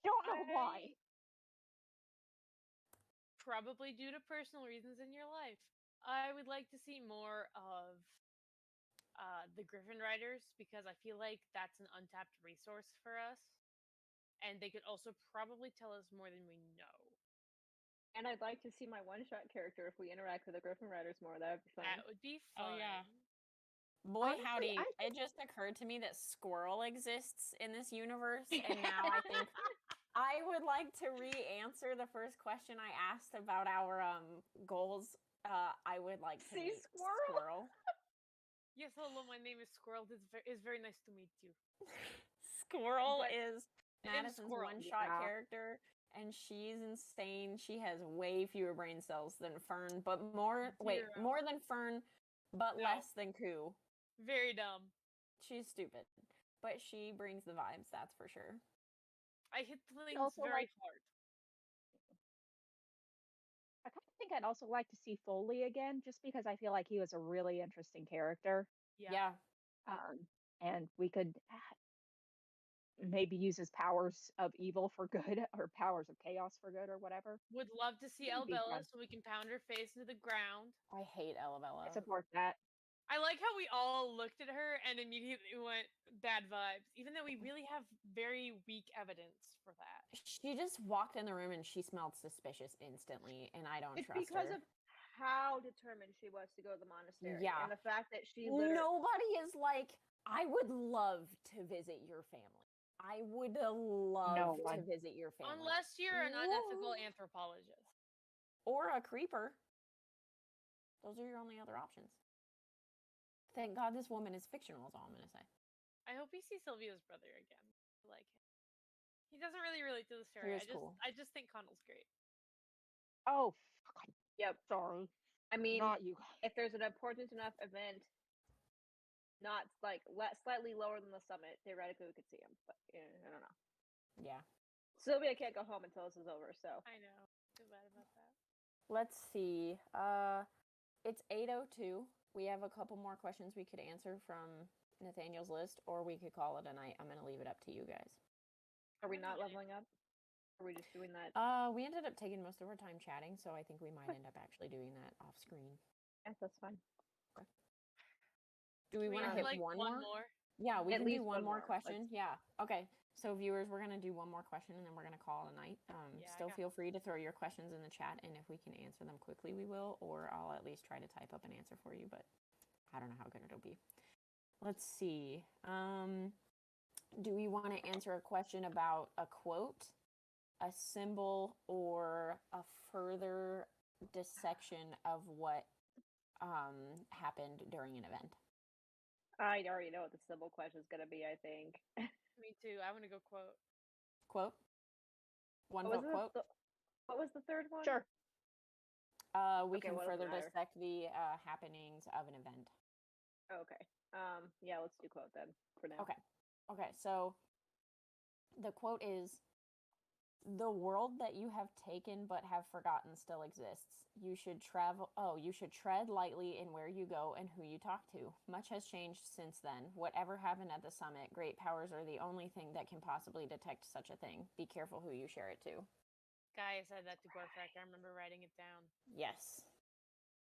Don't know why. Probably due to personal reasons in your life. I would like to see more of the Griffin Riders because I feel like that's an untapped resource for us. And they could also probably tell us more than we know. And I'd like to see my one-shot character if we interact with the Griffin Riders more. That would be fun. That would be fun. Oh, yeah. Boy, Honestly, howdy. I It just occurred to me that Squirrel exists in this universe. And now I think I would like to re-answer the first question I asked about our goals. I would like to See, meet Squirrel? Yes, hello, my name is Squirrel. It's very nice to meet you. Squirrel But- is Madison's Squirrel, one-shot yeah. character, and she's insane. She has way fewer brain cells than Fern, but more Zero. than Fern, but No. less than Koo. Very dumb. She's stupid, but she brings the vibes, that's for sure. I hit things also very like- hard. I kind of think I'd also like to see Foley again, just because I feel like he was a really interesting character. Yeah. And we could maybe use his powers of evil for good, or powers of chaos for good, or whatever. Would love to see It'd be Elbella fun. so we can pound her face into the ground. I hate I Elabella. support that. I like how we all looked at her and immediately went bad vibes, even though we really have very weak evidence for that. She just walked in the room and she smelled suspicious instantly, and I don't It's trust because her. of how determined she was to go to the monastery. Yeah. And the fact that she literally... Nobody is like, I would love to visit your family. I would love No to one. visit your family. Unless you're an unethical Whoa. anthropologist. Or a creeper. Those are your only other options. Thank God this woman is fictional, is all I'm going to say. I hope we see Sylvia's brother again. I like him. He doesn't really relate to the He story. is cool. I just think Connell's great. Oh, fuck. Yep. Sorry. I mean, Not you. if there's an important enough event, not like slightly lower than the summit, theoretically we could see him. But I don't know. Yeah. Sylvia can't go home until this is over, so... I know. Feel bad about that. Let's see. It's 8:02. We have a couple more questions we could answer from Nathaniel's list, or we could call it a night. I'm going to leave it up to you guys. Are we not leveling up? Are we just doing that? We ended up taking most of our time chatting, so I think we might end up actually doing that off screen. Yes, that's fine. Do we want to have, hit like, one more? more? Yeah, we At can do least one one more more. question. Yeah. Okay. So viewers, we're gonna do one more question and then we're gonna call it a night. Yeah, I Still got feel free to throw your questions in the chat, and if we can answer them quickly, we will, or I'll at least try to type up an answer for you, but I don't know how good it'll be. Let's see. Do we want to answer a question about a quote, a symbol, or a further dissection of what happened during an event? I already know what the symbol question is going to be, I think. Me too. I want to go quote. Quote? One What vote was quote? what was the third one? Sure. We Okay, can what does it further matter? dissect the happenings of an event. Oh, okay. Yeah, let's do quote then for now. Okay. Okay, so the quote is, "The world that you have taken but have forgotten still exists. You should tread lightly in where you go and who you talk to. Much has changed since then. Whatever happened at the summit, great powers are the only thing that can possibly detect such a thing. Be careful who you share it to." Gaia said that to Gorfrak. I remember writing it down. Yes.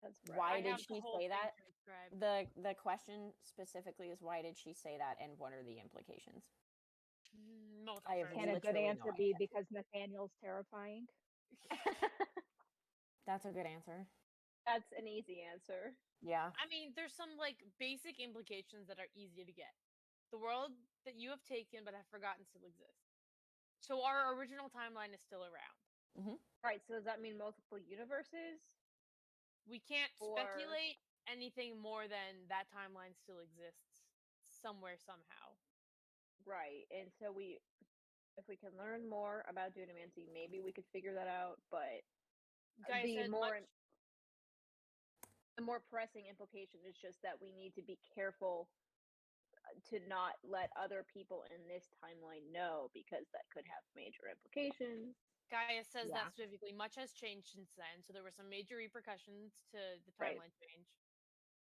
That's Why I did have the she whole say thing that? transcribed. The question specifically is, why did she say that, and what are the implications? Multiple I have Can a good literally no answer idea. be because Nathaniel's terrifying? That's a good answer. That's an easy answer. Yeah. I mean, there's some like basic implications that are easy to get. The world that you have taken but have forgotten still exists. So our original timeline is still around. Right, so does that mean multiple universes? We can't Or- speculate anything more than that timeline still exists somewhere somehow. Right, and so if we can learn more about Dunamancy, maybe we could figure that out, but Gaia the said more much. the more pressing implication is just that we need to be careful to not let other people in this timeline know, because that could have major implications. Gaia says Yeah. that specifically. Much has changed since then, so there were some major repercussions to the Right. timeline change.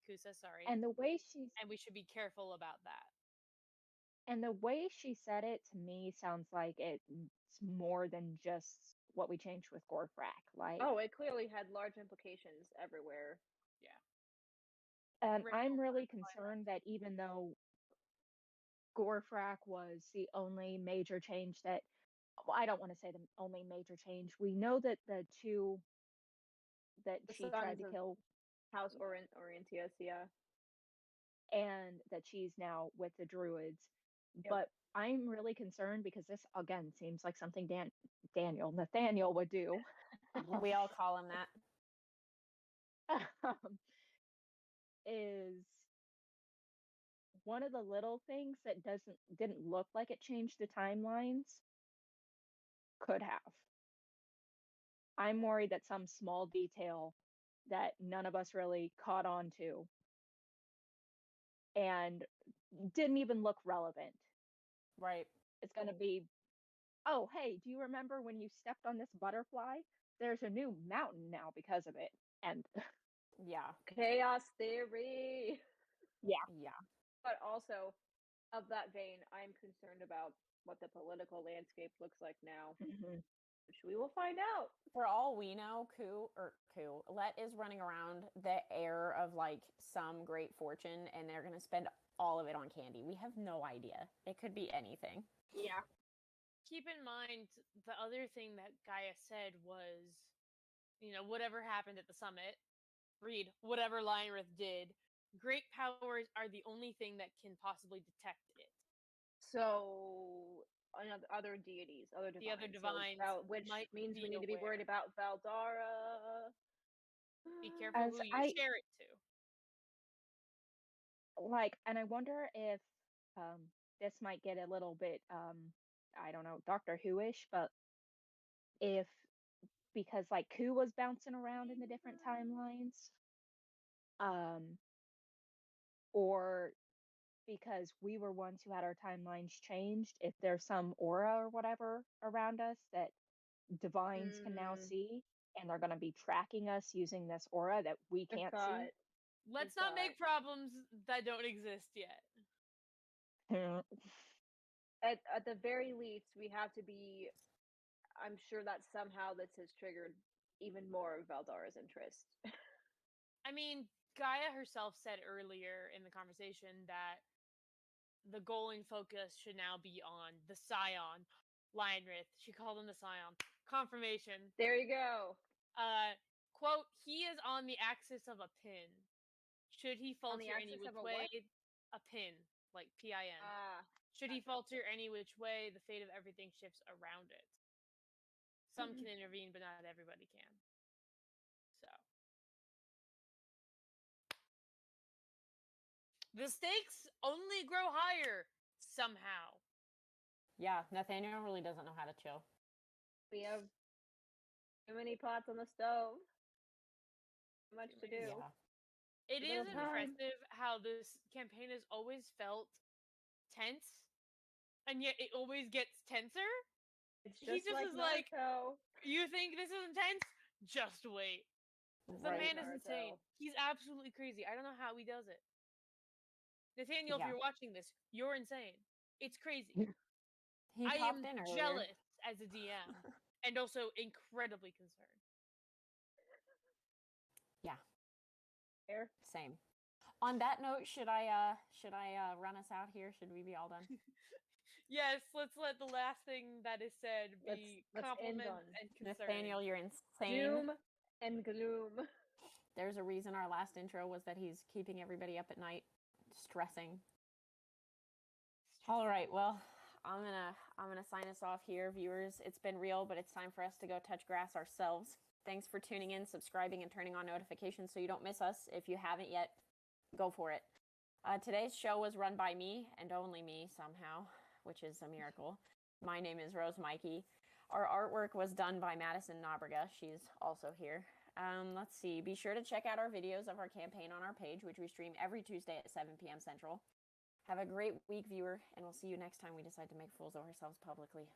Kusa, sorry. And the way she's And we should be careful about that. and the way she said it to me sounds like it's more than just what we changed with Gorfrak. Like, Oh, it clearly had large implications everywhere. and Rachel I'm really clarified that. concerned that even though Gorfrak was the only major change that, well, I don't want to say the only major change. We know that the two that The she tried sons to of kill House Orientius, yeah. and that she's now with the druids. Yep. But I'm really concerned because this again seems like something Nathaniel would do. We all call him that. Is one of the little things that didn't look like it changed the timelines could have. I'm worried that some small detail that none of us really caught on to and didn't even look relevant. Right. It's going to be, oh, hey, do you remember when you stepped on this butterfly? There's a new mountain now because of it. And Yeah. Chaos theory. yeah, But also, of that vein, I'm concerned about what the political landscape looks like now, mhm. which we will find out. For all we know, Let is running around the heir of like some great fortune, and they're gonna spend all of it on candy. We have no idea. It could be anything. Yeah. Keep in mind, the other thing that Gaia said was, whatever happened at the summit, read whatever Lionrith did, great powers are the only thing that can possibly detect it. So, other deities, other divines. The other divines which might means be we need to be worried aware. about Valdara. Be careful As who you I- share it to. And I wonder if this might get a little bit, I don't know, Doctor Who-ish, but if because like Ku was bouncing around in the different timelines, um, or because we were ones who had our timelines changed, if there's some aura or whatever around us that divines can now see, and they're going to be tracking us using this aura that we Good can't thought. Let's Good not make thought. problems that don't exist yet. see. At the very least, we have to be. I'm sure that somehow this has triggered even more of Valdara's interest. I mean, Gaia herself said earlier in the conversation that the goal and focus should now be on the Scion, Lionrith. She called him the Scion. Confirmation. There you go. Quote, he is on the axis of a pin. Should he On the falter any axis which of a way, what? a pin, like PIN. Should he gotcha. falter any which way, the fate of everything shifts around it. Some can intervene, but not everybody can. So. The stakes only grow higher somehow. Yeah, Nathaniel really doesn't know how to chill. We have too many pots on the stove. Too much to do. Yeah. It is Little time. impressive how this campaign has always felt tense, and yet it always gets tenser. It's He just just like is like, Naruto. you think this is intense? Just wait. The Right. man is insane. Naruto. He's absolutely crazy. I don't know how he does it. Nathaniel, if Yeah. you're watching this, you're insane. It's crazy. He I am popped in earlier. jealous as a DM and also incredibly concerned. Yeah. Fair. Same. On that note, should I run us out here? Should we be all done? Yes, let's let the last thing that is said be Let's end compliments on and concern. Nathaniel, you're insane. Doom and gloom. There's a reason our last intro was that he's keeping everybody up at night, stressing. All right, well, I'm gonna sign us off here, viewers. It's been real, but it's time for us to go touch grass ourselves. Thanks for tuning in, subscribing, and turning on notifications so you don't miss us. If you haven't yet, go for it. Today's show was run by me, and only me somehow, which is a miracle. My name is Rose Mikey. Our artwork was done by Madison Nobrega. She's also here. Let's see. Be sure to check out our videos of our campaign on our page, which we stream every Tuesday at 7 p.m. Central. Have a great week, viewer, and we'll see you next time we decide to make fools of ourselves publicly.